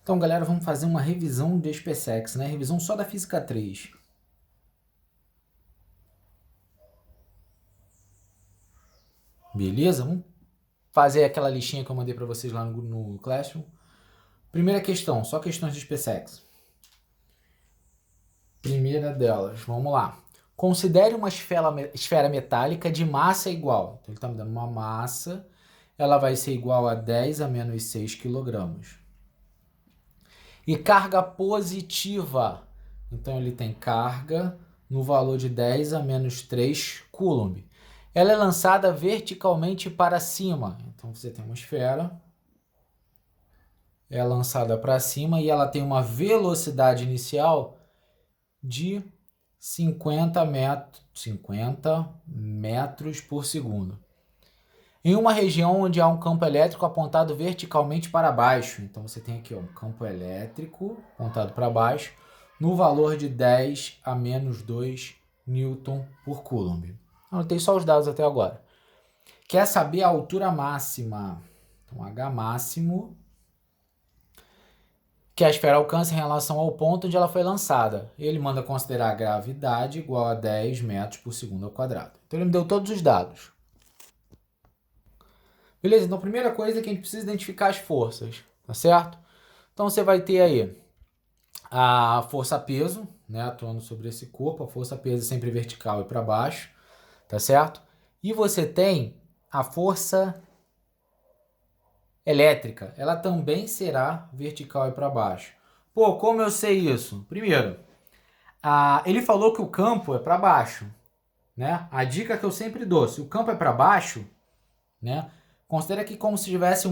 Então, galera, vamos fazer uma revisão de SpaceX, né? Revisão só da Física 3. Beleza? Vamos fazer aquela listinha que eu mandei para vocês lá no Classroom. Primeira questão, só questões de SpaceX. Primeira delas, vamos lá. Considere uma esfera metálica de massa igual. Então, ele está me dando uma massa, ela vai ser igual a 10 a menos 6 quilogramas. E carga positiva. Então, ele tem carga no valor de 10 a menos 3 coulomb. Ela é lançada verticalmente para cima. Então, você tem uma esfera. É lançada para cima e ela tem uma velocidade inicial de 50 metros por segundo. Em uma região onde há um campo elétrico apontado verticalmente para baixo. Então você tem aqui um campo elétrico apontado para baixo no valor de 10 a menos 2 Newton por Coulomb. Anotei só os dados até agora. Quer saber a altura máxima? Então H máximo que a esfera alcança em relação ao ponto onde ela foi lançada. Ele manda considerar a gravidade igual a 10 metros por segundo ao quadrado. Então ele me deu todos os dados. Beleza? Então a primeira coisa é que a gente precisa identificar as forças, tá certo? Então você vai ter aí a força-peso, né, atuando sobre esse corpo. A força-peso é sempre vertical e para baixo, tá certo? E você tem a força elétrica, ela também será vertical e para baixo. Pô, como eu sei isso? Primeiro, ele falou que o campo é para baixo, né? A dica que eu sempre dou, se o campo é para baixo, né? Considera que como se tivesse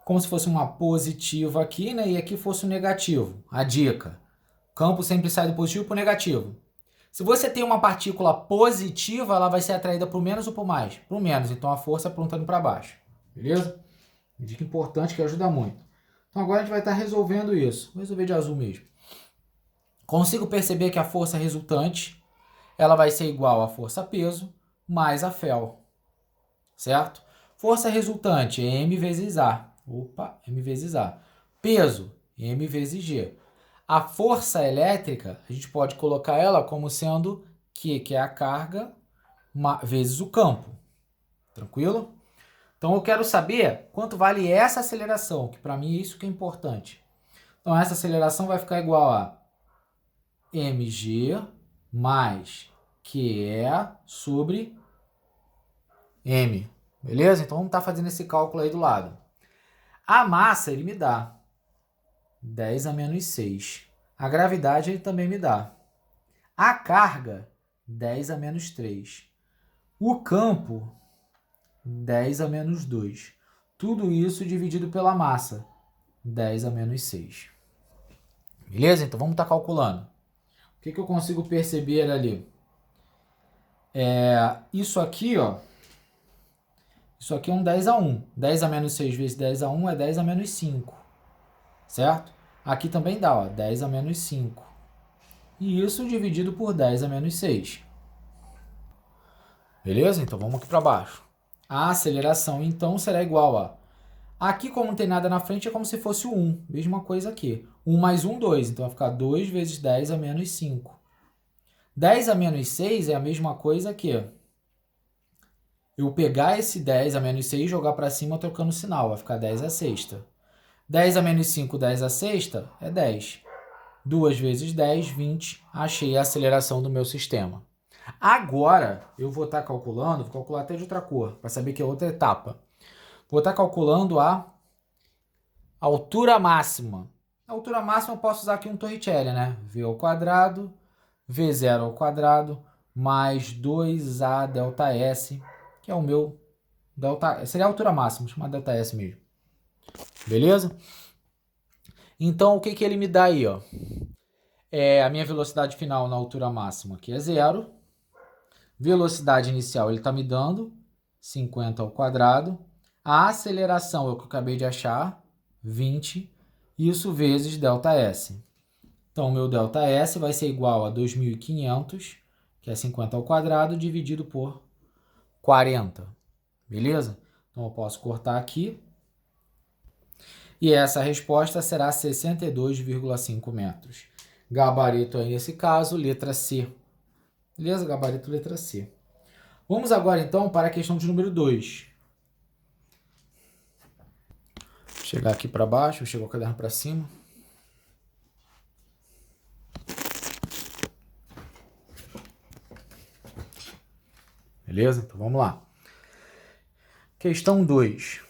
como se fosse uma positiva aqui, né? E aqui fosse um negativo. A dica, o campo sempre sai do positivo para o negativo. Se você tem uma partícula positiva, ela vai ser atraída para o menos ou para o mais? Para o menos, então a força apontando para baixo. Beleza? Dica importante que ajuda muito. Então agora a gente vai estar resolvendo isso. Vou resolver de azul mesmo. Consigo perceber que a força resultante ela vai ser igual a força-peso mais a Fel. Certo? Força resultante é M vezes A. M vezes A. Peso, M vezes G. A força elétrica, a gente pode colocar ela como sendo Q, que é a carga, vezes o campo. Tranquilo? Então eu quero saber quanto vale essa aceleração, que para mim é isso que é importante. Então essa aceleração vai ficar igual a mg mais QE sobre m. Beleza? Então vamos estar fazendo esse cálculo aí do lado. A massa ele me dá 10 a menos 6. A gravidade ele também me dá. A carga, 10 a menos 3. O campo, 10 a menos 2. Tudo isso dividido pela massa, 10 a menos 6. Beleza? Então vamos estar calculando. O que eu consigo perceber ali? Isso aqui, ó. Isso aqui é um 10 a 1. 10 a menos 6 vezes 10 a 1 é 10 a menos 5. Certo? Aqui também dá, ó, 10 a menos 5. E isso dividido por 10 a menos 6. Beleza? Então vamos aqui para baixo. A aceleração, então, será igual a... Aqui, como não tem nada na frente, é como se fosse o 1. Mesma coisa aqui. 1 mais 1, 2. Então vai ficar 2 vezes 10 a menos 5. 10 a menos 6 é a mesma coisa aqui. Eu pegar esse 10 a menos 6 e jogar para cima trocando o sinal. Vai ficar 10 a sexta. 10 a menos 5, 10 a sexta é 10. 2 vezes 10, 20. Achei a aceleração do meu sistema. Agora, eu vou estar calculando, vou calcular até de outra cor, para saber que é outra etapa. Vou estar calculando a altura máxima. A altura máxima eu posso usar aqui um Torricelli, né? V ao quadrado, V0 ao quadrado, mais 2A delta S, que é o meu delta... Seria a altura máxima, chama delta S mesmo. Beleza? Então, o que ele me dá aí, ó? A minha velocidade final na altura máxima aqui é 0. Velocidade inicial ele está me dando 50 ao quadrado. A aceleração é o que eu acabei de achar, 20. Isso vezes ΔS. Então, o meu ΔS vai ser igual a 2.500, que é 50 ao quadrado, dividido por 40. Beleza? Então eu posso cortar aqui. E essa resposta será 62,5 metros. Gabarito aí nesse caso, letra C. Beleza? Gabarito letra C. Vamos agora então para a questão de número 2. Vou chegar aqui para baixo, vou chegar o caderno para cima. Beleza? Então vamos lá. Questão 2.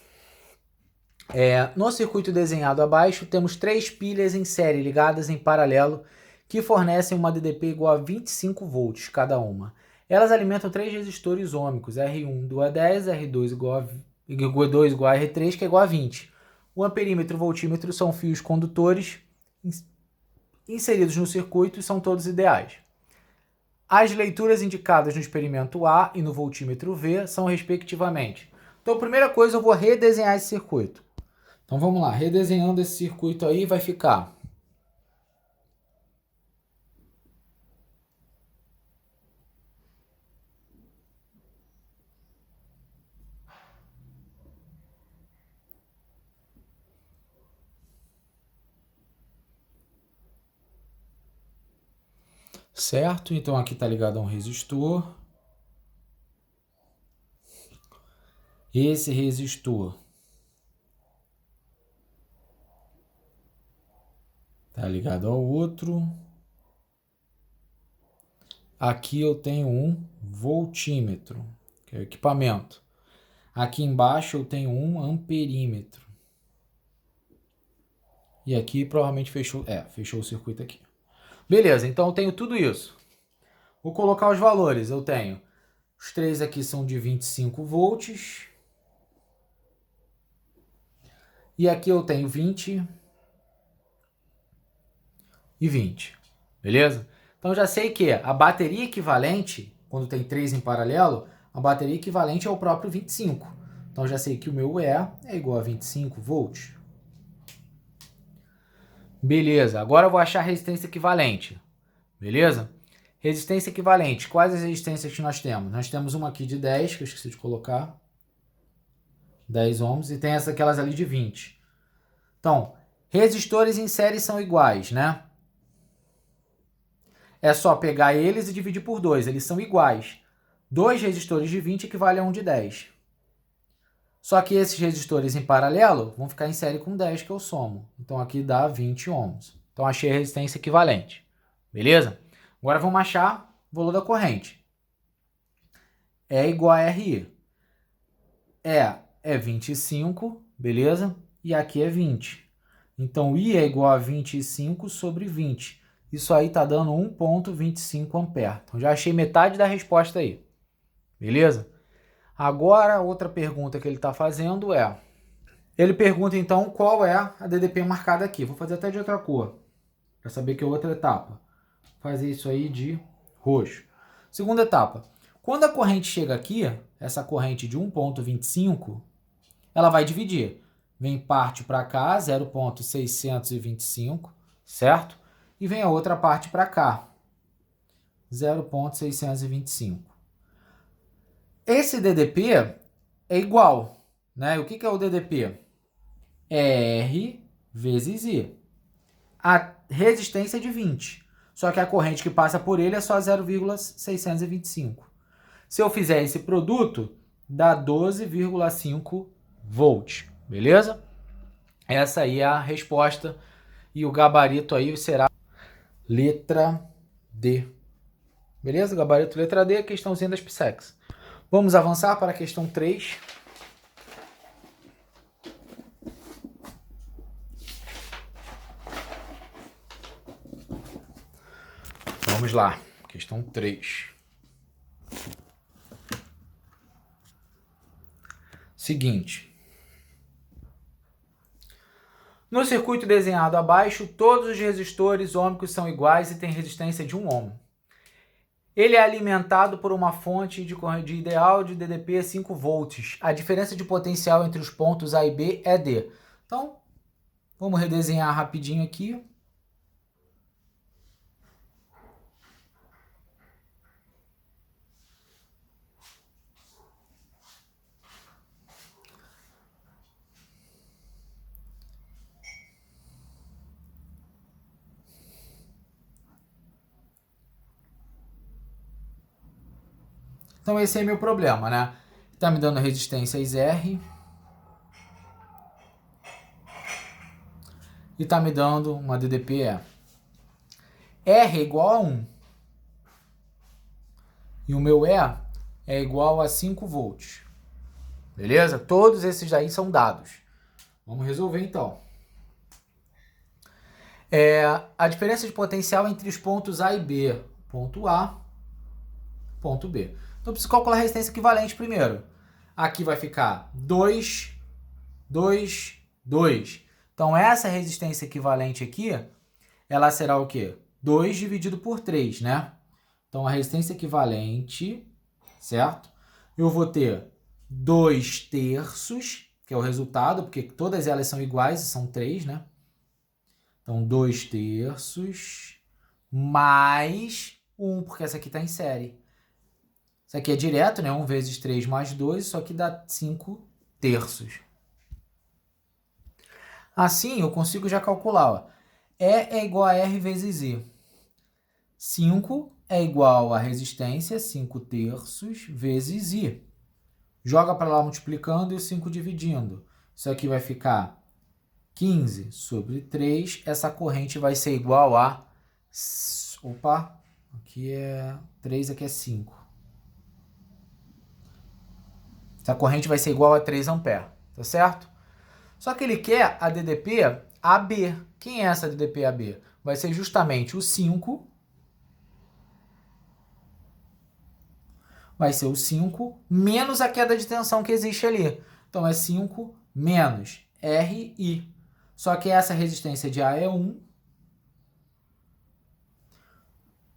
No circuito desenhado abaixo, temos 3 pilhas em série ligadas em paralelo que fornecem uma DDP igual a 25 volts cada uma. Elas alimentam 3 resistores ômicos, R1 igual a 10, R2 igual a R3, que é igual a 20. O amperímetro e o voltímetro são fios condutores inseridos no circuito e são todos ideais. As leituras indicadas no experimento A e no voltímetro V são respectivamente. Então, a primeira coisa, eu vou redesenhar esse circuito. Então, vamos lá. Redesenhando esse circuito aí, vai ficar... Certo? Então, aqui está ligado a um resistor. Esse resistor está ligado ao outro. Aqui eu tenho um voltímetro, que é o equipamento. Aqui embaixo eu tenho um amperímetro. E aqui provavelmente fechou o circuito aqui. Beleza, então eu tenho tudo isso. Vou colocar os valores. Eu tenho, os 3 aqui são de 25 volts. E aqui eu tenho 20 e 20. Beleza? Então já sei que a bateria equivalente, quando tem 3 em paralelo, a bateria equivalente é o próprio 25. Então já sei que o meu E é igual a 25 volts. Beleza, agora eu vou achar a resistência equivalente. Beleza? Resistência equivalente. Quais as resistências que nós temos? Nós temos uma aqui de 10, que eu esqueci de colocar. 10 ohms. E tem aquelas ali de 20. Então, resistores em série são iguais, né? É só pegar eles e dividir por 2. Eles são iguais. 2 resistores de 20 equivale a um de 10. Só que esses resistores em paralelo vão ficar em série com 10, que eu somo. Então aqui dá 20 ohms. Então achei a resistência equivalente. Beleza? Agora vamos achar o valor da corrente. É igual a RI. É 25, beleza? E aqui é 20. Então I é igual a 25 sobre 20. Isso aí está dando 1,25 ampere. Então já achei metade da resposta aí. Beleza? Agora, outra pergunta que ele está fazendo é... Ele pergunta, então, qual é a DDP marcada aqui. Vou fazer até de outra cor, para saber que é outra etapa. Vou fazer isso aí de roxo. Segunda etapa. Quando a corrente chega aqui, essa corrente de 1,25, ela vai dividir. Vem parte para cá, 0,625, certo? E vem a outra parte para cá, 0,625. Esse DDP é igual, né? O que é o DDP? É R vezes I. A resistência é de 20, só que a corrente que passa por ele é só 0,625. Se eu fizer esse produto, dá 12,5 volts, beleza? Essa aí é a resposta e o gabarito aí será letra D. Beleza? Gabarito letra D, questãozinha das PSECs. Vamos avançar para a questão 3. Vamos lá, questão 3. Seguinte. No circuito desenhado abaixo, todos os resistores ômicos são iguais e têm resistência de 1 ohm. Ele é alimentado por uma fonte de corrente ideal de DDP 5 volts. A diferença de potencial entre os pontos A e B é D. Então, vamos redesenhar rapidinho aqui. Então esse é meu problema, né? Está me dando resistências R. E está me dando uma DDP R é igual a 1. E o meu E é igual a 5 volts. Beleza? Todos esses daí são dados. Vamos resolver então. A diferença de potencial entre os pontos A e B. Ponto A, ponto B. Então eu preciso calcular a resistência equivalente primeiro. Aqui vai ficar 2, 2, 2. Então essa resistência equivalente aqui, ela será o quê? 2 dividido por 3, né? Então a resistência equivalente, certo? Eu vou ter 2 terços, que é o resultado, porque todas elas são iguais e são 3, né? Então 2 terços mais 1, porque essa aqui está em série. Isso aqui é direto, né? 1 vezes 3 mais 2, isso aqui dá 5 terços. Assim, eu consigo já calcular. Ó. E é igual a R vezes I. 5 é igual a resistência, 5 terços, vezes I. Joga para lá multiplicando e o 5 dividindo. Isso aqui vai ficar 15 sobre 3. Essa corrente vai ser igual a... Opa, aqui é 3, aqui é 5. Essa corrente vai ser igual a 3 amperes, tá certo? Só que ele quer a DDP AB. Quem é essa DDP AB? Vai ser justamente o 5. Vai ser o 5 menos a queda de tensão que existe ali. Então é 5 menos RI. Só que essa resistência de A é 1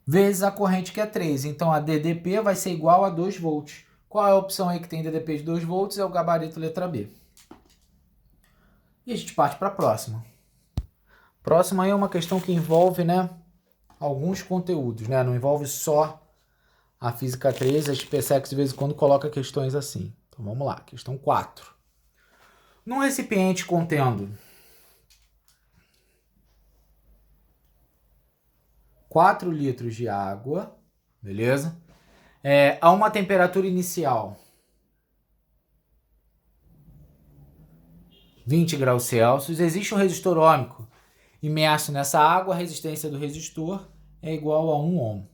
vezes a corrente que é 3. Então a DDP vai ser igual a 2 volts. Qual é a opção aí que tem DDP de 2 volts? É o gabarito letra B. E a gente parte para a próxima. Próxima aí é uma questão que envolve, né, alguns conteúdos, né? Não envolve só a física 3, a SpaceX de vez em quando coloca questões assim. Então vamos lá, questão 4. Num recipiente contendo 4 litros de água, beleza? A uma temperatura inicial 20 graus Celsius, existe um resistor ôhmico imerso nessa água, a resistência do resistor é igual a 1 ohm.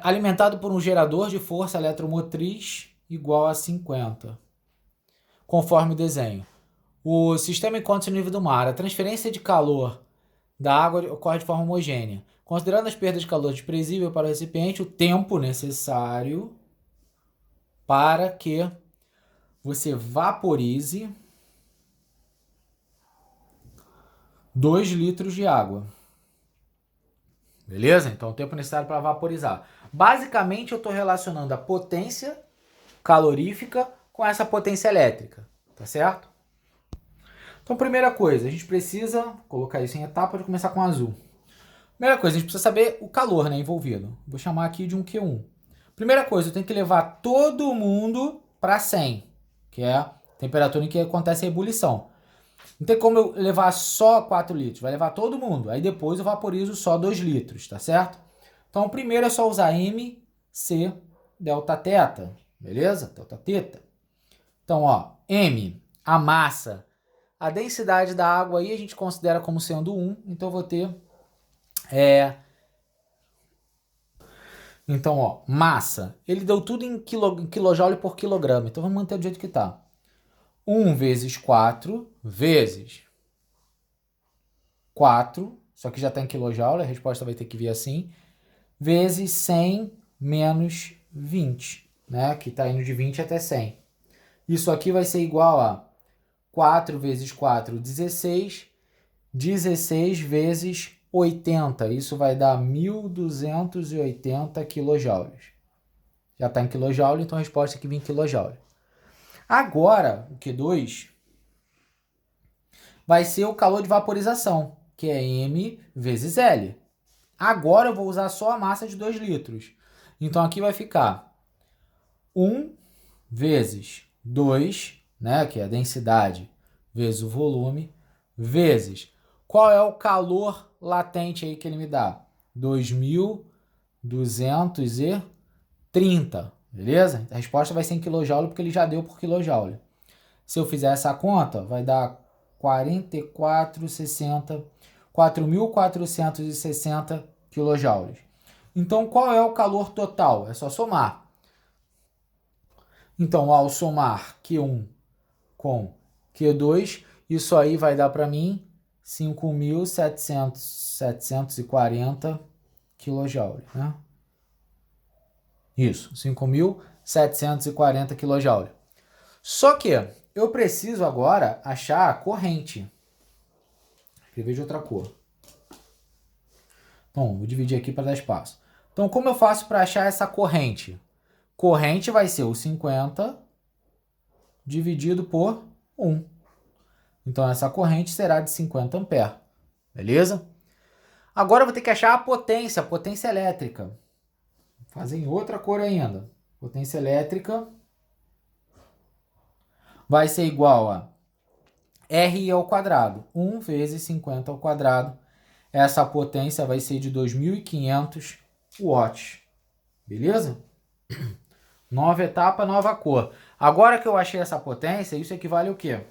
Alimentado por um gerador de força eletromotriz igual a 50, conforme o desenho. O sistema encontra-se no nível do mar. A transferência de calor da água ocorre de forma homogênea. Considerando as perdas de calor desprezível para o recipiente, o tempo necessário para que você vaporize 2 litros de água. Beleza? Então, o tempo necessário para vaporizar. Basicamente, eu estou relacionando a potência calorífica com essa potência elétrica. Tá certo? Então, primeira coisa, a gente precisa colocar isso em etapa de começar com azul. Primeira coisa, a gente precisa saber o calor, né, envolvido. Vou chamar aqui de um Q1. Primeira coisa, eu tenho que levar todo mundo para 100, que é a temperatura em que acontece a ebulição. Não tem como eu levar só 4 litros, vai levar todo mundo. Aí depois eu vaporizo só 2 litros, tá certo? Então, primeiro é só usar MC delta teta, beleza? Delta teta. Então, ó, M, a massa. A densidade da água aí a gente considera como sendo 1, então eu vou ter... Então, ó, massa. Ele deu tudo em quilojoule por quilograma, então vamos manter do jeito que tá. 1 vezes 4 vezes 4, só que já está em quilojoule, a resposta vai ter que vir assim, vezes 100 menos 20, né? Que está indo de 20 até 100. Isso aqui vai ser igual a 4 vezes 4, 16, 16 vezes 80. Isso vai dar 1.280 quilojoules. Já está em quilojoule, então a resposta aqui vem em quilojoule. Agora, o Q2 vai ser o calor de vaporização, que é M vezes L. Agora eu vou usar só a massa de 2 litros. Então aqui vai ficar 1 vezes 2, né, que é a densidade, vezes o volume, vezes qual é o calor latente aí que ele me dá? 2.230. beleza? A resposta vai ser em kJ porque ele já deu por kJ. Se eu fizer essa conta, vai dar 4.460 kJ. Então, qual é o calor total? É só somar. Então, ao somar Q1 com Q2, isso aí vai dar para mim 5.740 kJ, né? Isso, 5.740 kJ. Só que eu preciso agora achar a corrente. Escrever de outra cor. Bom, vou dividir aqui para dar espaço. Então, como eu faço para achar essa corrente? Corrente vai ser o 50 dividido por 1. Então, essa corrente será de 50 amperes. Beleza? Agora eu vou ter que achar a potência elétrica. Vou fazer em outra cor ainda. Potência elétrica vai ser igual a R ao quadrado. 1 vezes 50 ao quadrado. Essa potência vai ser de 2.500 watts. Beleza? Nova etapa, nova cor. Agora que eu achei essa potência, isso equivale ao quê?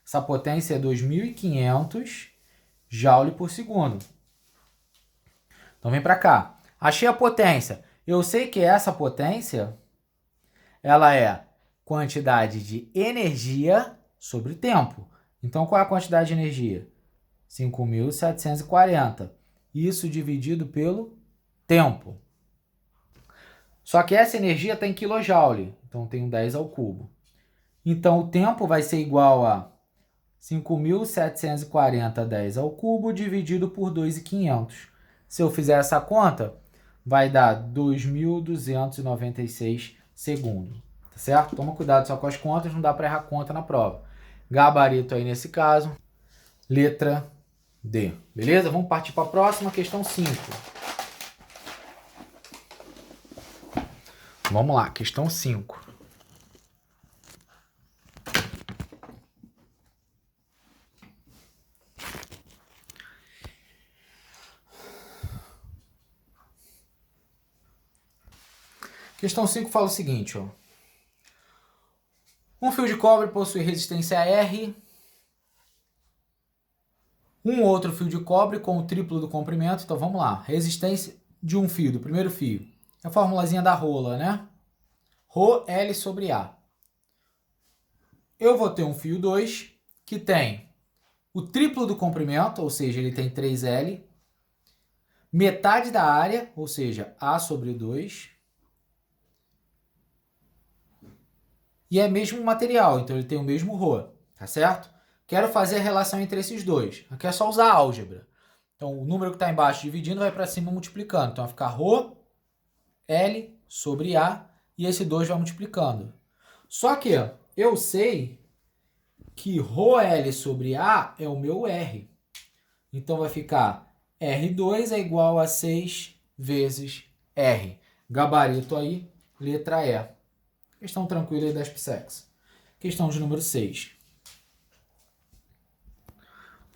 Essa potência é 2.500 joule por segundo. Então vem para cá. Achei a potência. Eu sei que essa potência, ela é quantidade de energia sobre tempo. Então qual é a quantidade de energia? 5.740. Isso dividido pelo tempo. Só que essa energia está em kJ. Então tem um 10 ao cubo. Então o tempo vai ser igual a 5.740 10 ao cubo dividido por 2.500. Se eu fizer essa conta, vai dar 2.296 segundos. Tá certo? Toma cuidado só com as contas, não dá para errar conta na prova. Gabarito aí nesse caso, letra D. Beleza? Vamos partir para a próxima, questão 5. Vamos lá, questão 5. Questão 5 fala o seguinte, ó. Um fio de cobre possui resistência R. Um outro fio de cobre com o triplo do comprimento. Então vamos lá. Resistência de um fio, do primeiro fio. É a formulazinha da rola, né? Rho L sobre A. Eu vou ter um fio 2 que tem o triplo do comprimento, ou seja, ele tem 3L. Metade da área, ou seja, A sobre 2. E é mesmo material, então ele tem o mesmo Rho, tá certo? Quero fazer a relação entre esses dois. Aqui é só usar álgebra. Então, o número que está embaixo dividindo vai para cima multiplicando. Então, vai ficar Rho L sobre A e esse 2 vai multiplicando. Só que eu sei que Rho L sobre A é o meu R. Então, vai ficar R2 é igual a 6 vezes R. Gabarito aí, letra E. Questão tranquila aí das PSECs. Questão de número 6.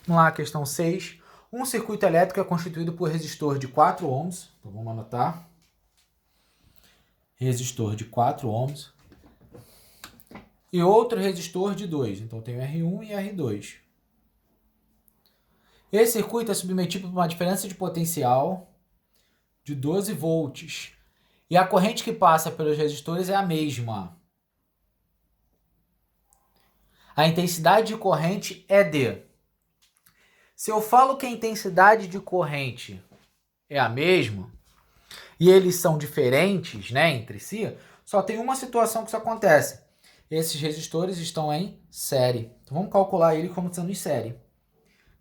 Vamos lá, questão 6. Um circuito elétrico é constituído por resistor de 4 ohms. Então vamos anotar. Resistor de 4 ohms. E outro resistor de 2. Então tem o R1 e R2. Esse circuito é submetido a uma diferença de potencial de 12 volts. E a corrente que passa pelos resistores é a mesma. A intensidade de corrente é D. Se eu falo que a intensidade de corrente é a mesma, e eles são diferentes, né, entre si, só tem uma situação que isso acontece. Esses resistores estão em série. Então vamos calcular ele como sendo em série.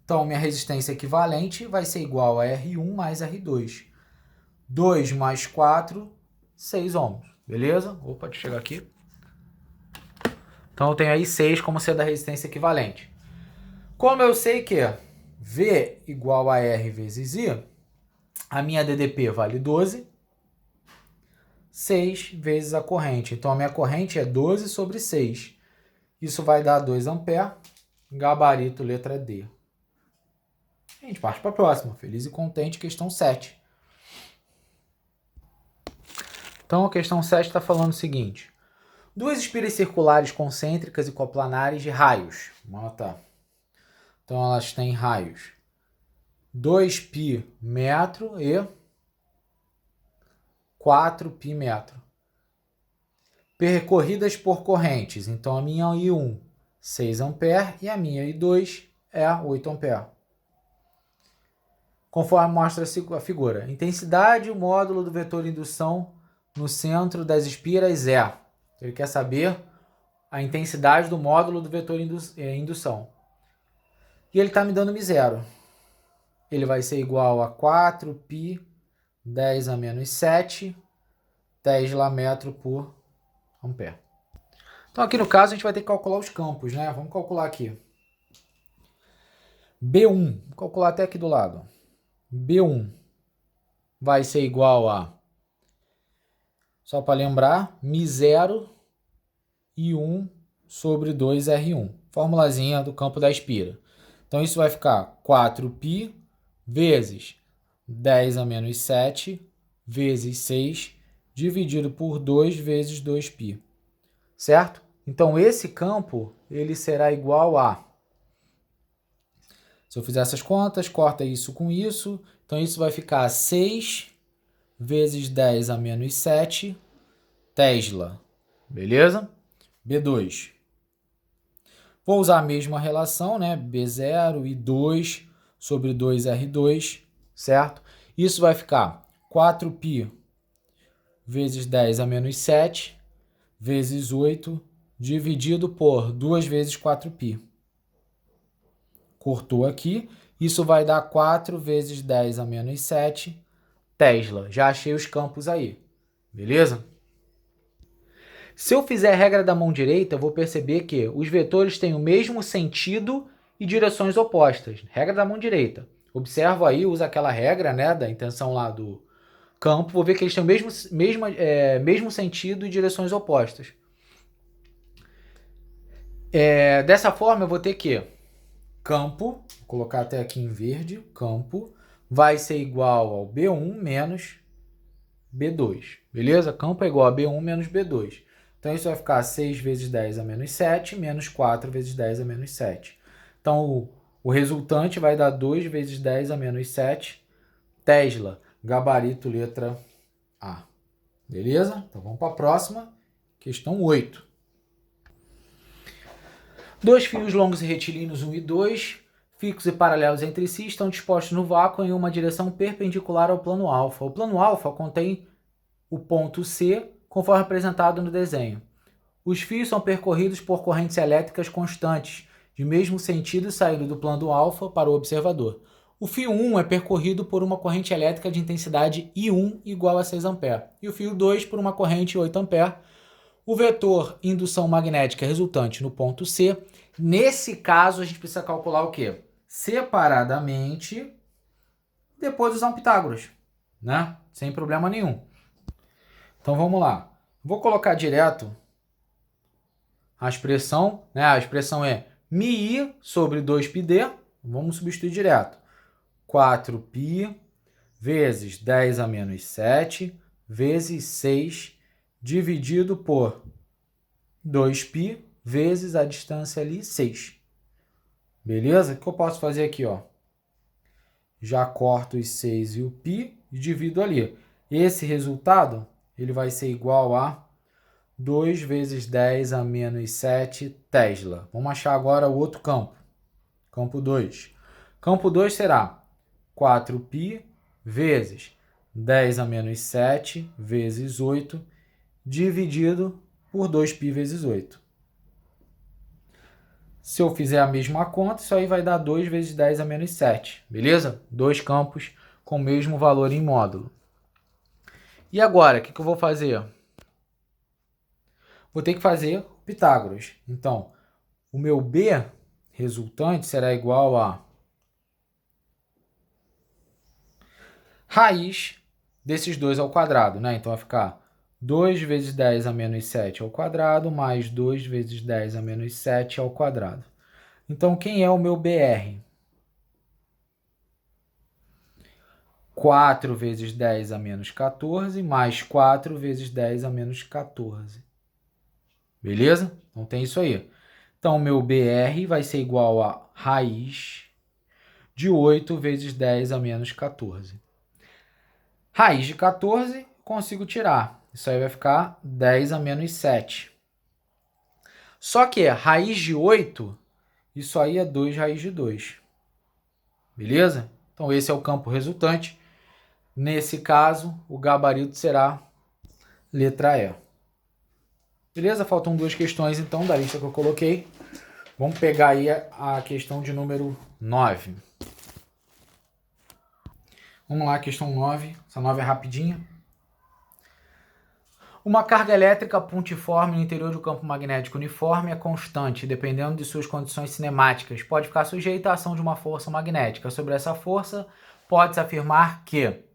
Então minha resistência equivalente vai ser igual a R1 mais R2. 2 mais 4, 6 ohms. Beleza? Opa, deixa eu chegar aqui. Então eu tenho aí 6 como sendo a resistência equivalente. Como eu sei que V igual a R vezes I, a minha DDP vale 12, 6 vezes a corrente. Então a minha corrente é 12 sobre 6. Isso vai dar 2 amperes, gabarito letra D. A gente parte para a próxima. Feliz e contente, questão 7. Então a questão 7 está falando o seguinte. Duas espiras circulares concêntricas e coplanares de raios. Vamos anotar. Então elas têm raios 2π metro e 4π metro. Percorridas por correntes. Então a minha I1, 6 ampere e a minha I2 é 8 ampere. Conforme mostra a figura. Intensidade, o módulo do vetor indução no centro das espiras é. Ele quer saber a intensidade do módulo do vetor indução. E ele está me dando μ0. Ele vai ser igual a 4π 10 a menos 7 Tesla metro por ampere. Então aqui no caso a gente vai ter que calcular os campos, né? Vamos calcular aqui. B1, vou calcular até aqui do lado. B1 vai ser igual a, só para lembrar, μ0 I1 sobre 2R1. Formulazinha do campo da espira. Então isso vai ficar 4π vezes 10 a menos 7 vezes 6 dividido por 2 vezes 2π. Certo? Então esse campo ele será igual a... Se eu fizer essas contas, corta isso com isso. Então isso vai ficar 6 vezes 10 a menos 7 Tesla. Beleza? B2. Vou usar a mesma relação, né? B0 e 2 sobre 2R2, certo? Isso vai ficar 4π vezes 10 a menos 7 vezes 8 dividido por 2 vezes 4π. Cortou aqui. Isso vai dar 4 vezes 10 a menos 7 Tesla. Já achei os campos aí. Beleza? Se eu fizer a regra da mão direita, eu vou perceber que os vetores têm o mesmo sentido e direções opostas. Regra da mão direita. Observo aí, usa aquela regra, né, da intenção lá do campo. Vou ver que eles têm o mesmo sentido e direções opostas. Dessa forma, eu vou ter que campo, vou colocar até aqui em verde, campo, vai ser igual ao B1 menos B2. Beleza? Campo é igual a B1 menos B2. Então, isso vai ficar 6 vezes 10 a menos 7, menos 4 vezes 10 a menos 7. Então, o resultante vai dar 2 vezes 10 a menos 7 Tesla. Gabarito letra A. Beleza? Então, vamos para a próxima. Questão 8. Dois fios longos e retilíneos 1 e 2, fixos e paralelos entre si, estão dispostos no vácuo em uma direção perpendicular ao plano alfa. O plano alfa contém o ponto C, conforme apresentado no desenho. Os fios são percorridos por correntes elétricas constantes, de mesmo sentido saindo do plano alfa para o observador. O fio 1 é percorrido por uma corrente elétrica de intensidade I1 igual a 6 A, e o fio 2 por uma corrente 8 A. O vetor indução magnética resultante no ponto C. Nesse caso, a gente precisa calcular o quê? Separadamente, depois usar um Pitágoras, né? Sem problema nenhum. Então vamos lá. Vou colocar direto a expressão, né? A expressão é μi sobre 2πd. Vamos substituir direto. 4π vezes 10 a menos 7 vezes 6 dividido por 2π vezes a distância ali, 6. Beleza? O que eu posso fazer aqui, ó? Já corto os 6 e o π e divido ali. Esse resultado, ele vai ser igual a 2 vezes 10 a menos 7 Tesla. Vamos achar agora o outro campo. Campo 2. Campo 2 será 4π vezes 10 a menos 7 vezes 8 dividido por 2π vezes 8. Se eu fizer a mesma conta, isso aí vai dar 2 vezes 10 a menos 7. Beleza? Dois campos com o mesmo valor em módulo. E agora, o que eu vou fazer? Vou ter que fazer Pitágoras. Então, o meu B resultante será igual a raiz desses dois ao quadrado, né? Então, vai ficar 2 vezes 10 a menos 7 ao quadrado, mais 2 vezes 10 a menos 7 ao quadrado. Então, quem é o meu BR? 4 vezes 10 a menos 14, mais 4 vezes 10 a menos 14. Beleza? Então tem isso aí. Então, o meu BR vai ser igual a raiz de 8 vezes 10 a menos 14. Raiz de 14, consigo tirar. Isso aí vai ficar 10 a menos 7. Só que raiz de 8, isso aí é 2 raiz de 2. Beleza? Então, esse é o campo resultante. Nesse caso, o gabarito será letra E. Beleza? Faltam 2 questões, então, da lista que eu coloquei. Vamos pegar aí a questão de número 9. Vamos lá, questão 9. Essa 9 é rapidinha. Uma carga elétrica pontiforme no interior do campo magnético uniforme é constante, dependendo de suas condições cinemáticas. Pode ficar sujeita à ação de uma força magnética. Sobre essa força, pode-se afirmar que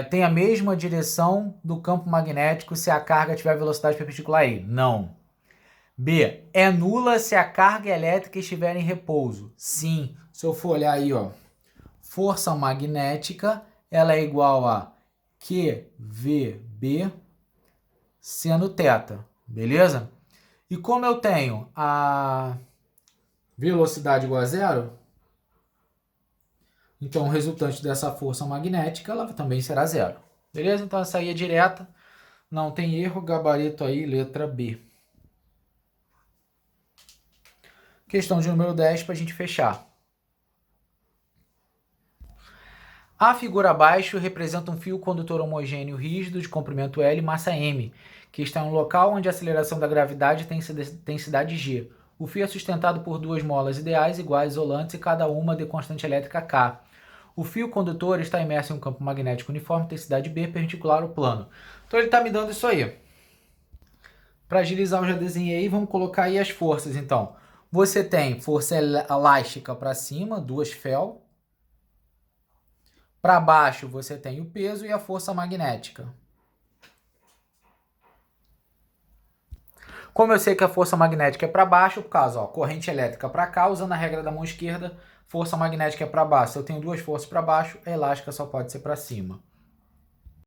tem a mesma direção do campo magnético se a carga tiver velocidade perpendicular a ele. Não. B. É nula se a carga elétrica estiver em repouso. Sim. Se eu for olhar aí, ó, força magnética, ela é igual a QVB seno θ. Beleza? E como eu tenho a velocidade igual a zero, então o resultante dessa força magnética ela também será zero. Beleza? Então essa aí é direta. Não tem erro. Gabarito aí, letra B. Questão de número 10 para a gente fechar. A figura abaixo representa um fio condutor homogêneo rígido de comprimento L e massa M, que está em um local onde a aceleração da gravidade tem densidade G. O fio é sustentado por 2 molas ideais iguais isolantes e cada uma de constante elétrica K. O fio condutor está imerso em um campo magnético uniforme, intensidade B, perpendicular ao plano. Então ele está me dando isso aí. Para agilizar, eu já desenhei. Vamos colocar aí as forças, então. Você tem força elástica para cima, 2 fel. Para baixo, você tem o peso e a força magnética. Como eu sei que a força magnética é para baixo, por causa, ó, corrente elétrica para cá, usando a regra da mão esquerda, força magnética é para baixo. Se eu tenho 2 forças para baixo, a elástica só pode ser para cima.